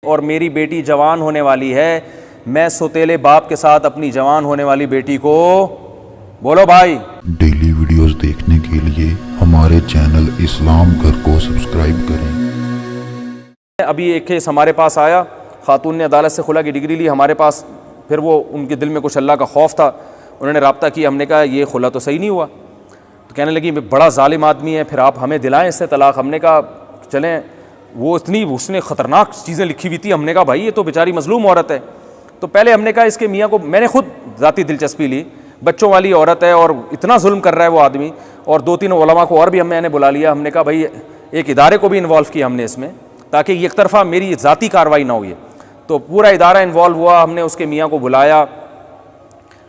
और मेरी बेटी जवान होने वाली है, मैं सौतेले बाप के साथ अपनी जवान होने वाली बेटी को, बोलो भाई। डेली वीडियोस देखने के लिए हमारे चैनल इस्लाम घर को सब्सक्राइब करें। अभी एक केस हमारे पास आया, खातून ने अदालत से खुला की डिग्री ली हमारे पास, फिर वो उनके दिल में कुछ अल्लाह का खौफ था, उन्होंने रब्ता किया, हमने कहा ये खुला तो सही नहीं हुआ, तो कहने लगी बड़ा जालिम आदमी है, फिर आप हमें दिलाएं इससे तलाक। हमने कहा चलें, वो इतनी उसने ख़तरनाक चीज़ें लिखी हुई थी, हमने कहा भाई ये तो बेचारी मजलूम औरत है। तो पहले हमने कहा इसके मियाँ को, मैंने खुद ज़ाती दिलचस्पी ली, बच्चों वाली औरत है और इतना जुल्म कर रहा है वो आदमी, और 2-3 उलमा को और भी मैंने बुला लिया। हमने कहा भाई एक इदारे को भी इन्वॉल्व किया हमने इसमें, ताकि एक तरफ़ा मेरी ज़ाती कार्रवाई ना हो। ये तो पूरा इदारा इन्वॉल्व हुआ, हमने उसके मियाँ को बुलाया,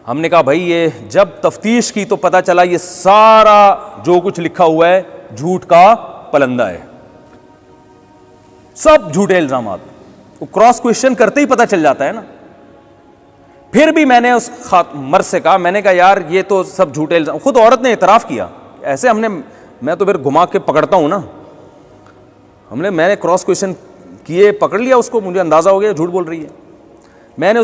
हमने कहा भाई ये जब तफ्तीश की तो पता चला ये सारा जो कुछ लिखा हुआ है झूठ का पलंदा है, सब झूठे इल्जामात। वो क्रॉस क्वेश्चन करते ही पता चल जाता है ना। फिर भी मैंने उस मर्द से कहा, मैंने कहा यार ये तो सब झूठे इल्जाम, खुद औरत ने इतराफ़ किया ऐसे। मैं तो फिर घुमा के पकड़ता हूं ना, मैंने क्रॉस क्वेश्चन किए, पकड़ लिया उसको, मुझे अंदाज़ा हो गया झूठ बोल रही है। मैंने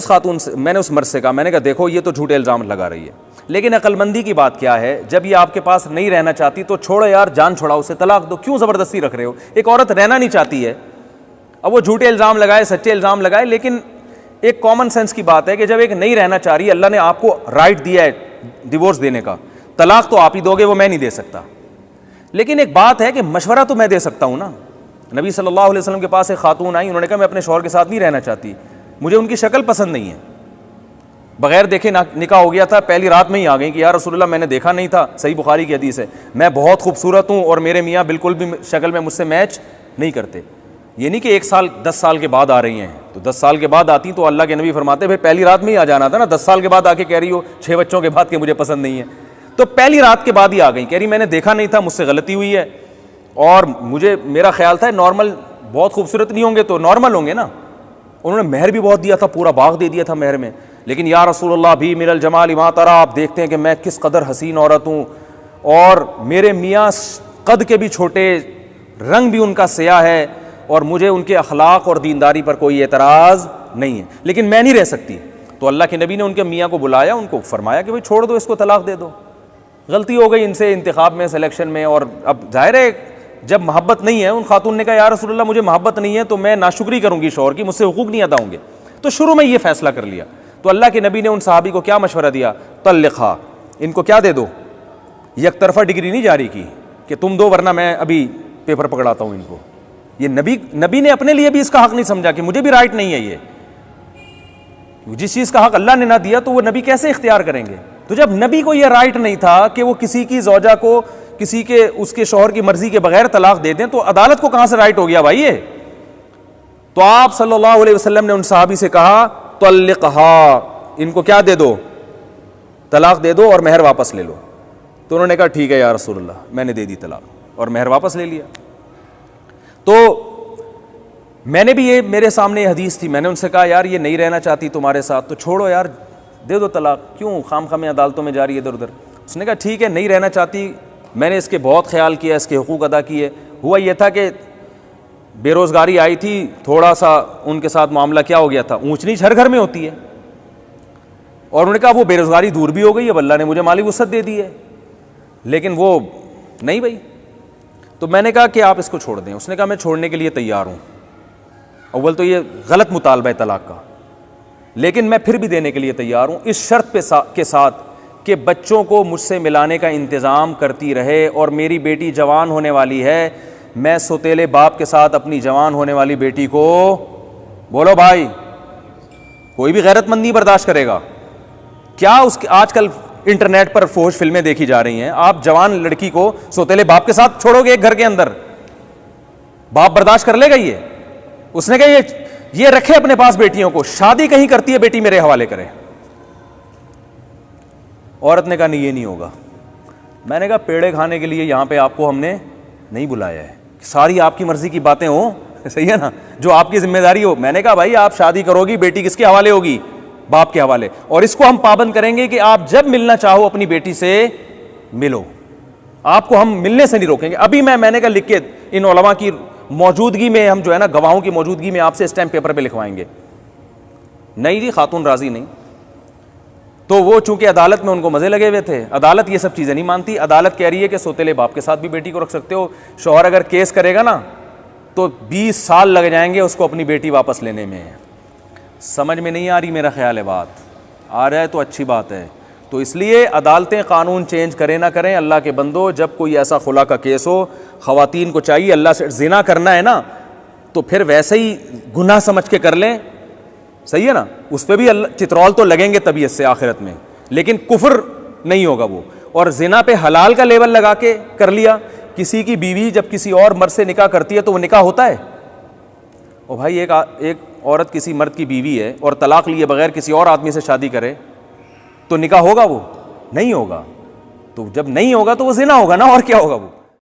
उस मर्द से कहा, मैंने कहा देखो ये तो झूठे इल्ज़ाम लगा रही है, लेकिन अक्लमंदी की बात क्या है, जब ये आपके पास नहीं रहना चाहती तो छोड़ो यार, जान छोड़ाओ, उसे तलाक दो, क्यों ज़बरदस्ती रख रहे हो। एक औरत रहना नहीं चाहती है, अब वो झूठे इल्ज़ाम लगाए, सच्चे इल्ज़ाम लगाए, लेकिन एक कॉमन सेंस की बात है कि जब एक नहीं रहना चाह रही, अल्लाह ने आपको राइट दिया है डिवोर्स देने का, तलाक तो आप ही दोगे, वो मैं नहीं दे सकता। लेकिन एक बात है कि मशवरा तो मैं दे सकता हूँ ना। नबी सल्लल्लाहु अलैहि वसल्लम के पास एक खातून आई, उन्होंने कहा मैं अपने शौहर के साथ नहीं रहना चाहती, मुझे उनकी शक्ल पसंद नहीं है, बगैर देखे निकाह हो गया था, पहली रात में ही आ गई कि यार रसूलुल्लाह मैंने देखा नहीं था, सही बुखारी की हदीस है, मैं बहुत खूबसूरत हूँ और मेरे मियाँ बिल्कुल भी शक्ल में मुझसे मैच नहीं करते। ये नहीं कि 1 साल 10 साल के बाद आ रही हैं, तो 10 साल के बाद आती तो अल्लाह के नबी फरमाते फिर पहली रात में ही आ जाना था ना। 10 साल के बाद आके कह रही हो 6 बच्चों के बाद कि मुझे पसंद नहीं है, तो पहली रात के बाद ही आ गई, कह रही मैंने देखा नहीं था, मुझसे गलती हुई है, और मेरा ख्याल था नॉर्मल, बहुत खूबसूरत नहीं होंगे तो नॉर्मल होंगे ना। उन्होंने महर भी बहुत दिया था, पूरा बाग दे दिया था महर में, लेकिन या रसूलुल्लाह भी मिनल जमाल मा तरा, आप देखते हैं कि मैं किस कदर हसीन औरत हूँ, और मेरे मियाँ कद के भी छोटे, रंग भी उनका स्याह है, और मुझे उनके अखलाक और दीनदारी पर कोई एतराज़ नहीं है, लेकिन मैं नहीं रह सकती। तो अल्लाह के नबी ने उनके मियाँ को बुलाया, उनको फरमाया कि भाई छोड़ दो इसको, तलाक दे दो, गलती हो गई इनसे इंतखाब में, सिलेक्शन में, और अब जाहिर है जब मोहब्बत नहीं है, उन खातून ने कहा या रसूलुल्लाह मुझे मोहब्बत नहीं है तो मैं नाशुक्री करूँगी शौहर की, मुझसे हुकूक नहीं अदा होंगे, तो शुरू में ये फैसला कर लिया। तो अल्लाह के नबी ने उन सहाबी को क्या मशवरा दिया, तल्लिक़हा, इनको क्या दे दो, एक तरफा डिग्री नहीं जारी की कि तुम दो वरना मैं अभी पेपर पकड़ाता हूँ इनको। ये नबी ने अपने लिए भी इसका हक नहीं समझा कि मुझे भी राइट नहीं है ये, जिस चीज़ का हक अल्लाह ने ना दिया तो वो नबी कैसे इख्तियार करेंगे। तो जब नबी को ये राइट नहीं था कि वो किसी की ज़ौजा को किसी के उसके शौहर की मर्जी के बगैर तलाक दे दें, तो अदालत को कहां से राइट हो गया भाई ये। तो आप सल्लल्लाहु अलैहि वसल्लम ने उन सहाबी से कहा तल्लिक़हा, इनको क्या दे दो, तलाक दे दो और महर वापस ले लो। तो उन्होंने कहा ठीक है या रसूलुल्लाह, मैंने दे दी तलाक और महर वापस ले लिया। तो मैंने भी ये, मेरे सामने हदीस थी, मैंने उनसे कहा यार ये नहीं रहना चाहती तुम्हारे साथ तो छोड़ो यार, दे दो तलाक, क्यों खाम में अदालतों में जा रही है इधर उधर। उसने कहा ठीक है नहीं रहना चाहती, मैंने इसके बहुत ख्याल किया, इसके हुकूक अदा किए। हुआ ये था कि बेरोज़गारी आई थी, थोड़ा सा उनके साथ मामला क्या हो गया था, ऊंच नीच हर घर में होती है, और उन्होंने कहा वो बेरोज़गारी दूर भी हो गई, अब अल्लाह ने मुझे माली वुसअत दे दी है, लेकिन वो नहीं भाई। तो मैंने कहा कि आप इसको छोड़ दें। उसने कहा मैं छोड़ने के लिए तैयार हूँ, अव्वल तो ये गलत मुतालबा है तलाक का, लेकिन मैं फिर भी देने के लिए तैयार हूँ इस शर्त के साथ कि बच्चों को मुझसे मिलाने का इंतज़ाम करती रहे, और मेरी बेटी जवान होने वाली है, मैं सौतेले बाप के साथ अपनी जवान होने वाली बेटी को, बोलो भाई, कोई भी गैरतमंद नहीं बर्दाश्त करेगा। क्या उसके आजकल इंटरनेट पर फोश फिल्में देखी जा रही हैं, आप जवान लड़की को सौतेले बाप के साथ छोड़ोगे एक घर के अंदर, बाप बर्दाश्त कर लेगा ये। उसने कहा ये रखे अपने पास बेटियों को, शादी कहीं करती है बेटी मेरे हवाले करे। औरत ने कहा नहीं ये नहीं होगा। मैंने कहा पेड़े खाने के लिए यहाँ पे आपको हमने नहीं बुलाया है, सारी आपकी मर्जी की बातें हो, सही है ना, जो आपकी जिम्मेदारी हो। मैंने कहा भाई आप शादी करोगी, बेटी किसके हवाले होगी, बाप के हवाले, और इसको हम पाबंद करेंगे कि आप जब मिलना चाहो अपनी बेटी से मिलो, आपको हम मिलने से नहीं रोकेंगे। अभी मैंने कहा लिख के इन उलमा की मौजूदगी में हम जो है ना, गवाहों की मौजूदगी में आपसे स्टैम्प पेपर पे लिखवाएंगे। नहीं जी, खातून राजी नहीं। तो वो चूंकि अदालत में उनको मजे लगे हुए थे, अदालत ये सब चीज़ें नहीं मानती। अदालत कह रही है कि सोतेले बाप के साथ भी बेटी को रख सकते हो। शौहर अगर केस करेगा ना तो 20 साल लग जाएंगे उसको अपनी बेटी वापस लेने में। समझ में नहीं आ रही, मेरा ख्याल है बात आ रहा है तो अच्छी बात है। तो इसलिए अदालतें कानून चेंज करें ना करें, अल्लाह के बंदो, जब कोई ऐसा खुला का केस हो, ख़वातीन को चाहिए अल्लाह से जिना करना है ना, तो फिर वैसे ही गुनाह समझ के कर लें, सही है ना। उस पर भी अल्लाह चित्रौल तो लगेंगे तबीयत से आखिरत में, लेकिन कुफ्र नहीं होगा वो। और जिना पे हलाल का लेबल लगा के कर लिया। किसी की बीवी जब किसी और मर्द से निकाह करती है तो वो निकाह होता है? ओ भाई, एक औरत किसी मर्द की बीवी है और तलाक लिए बगैर किसी और आदमी से शादी करे तो निकाह होगा? वो नहीं होगा। तो जब नहीं होगा तो वो जिना होगा ना, और क्या होगा वो।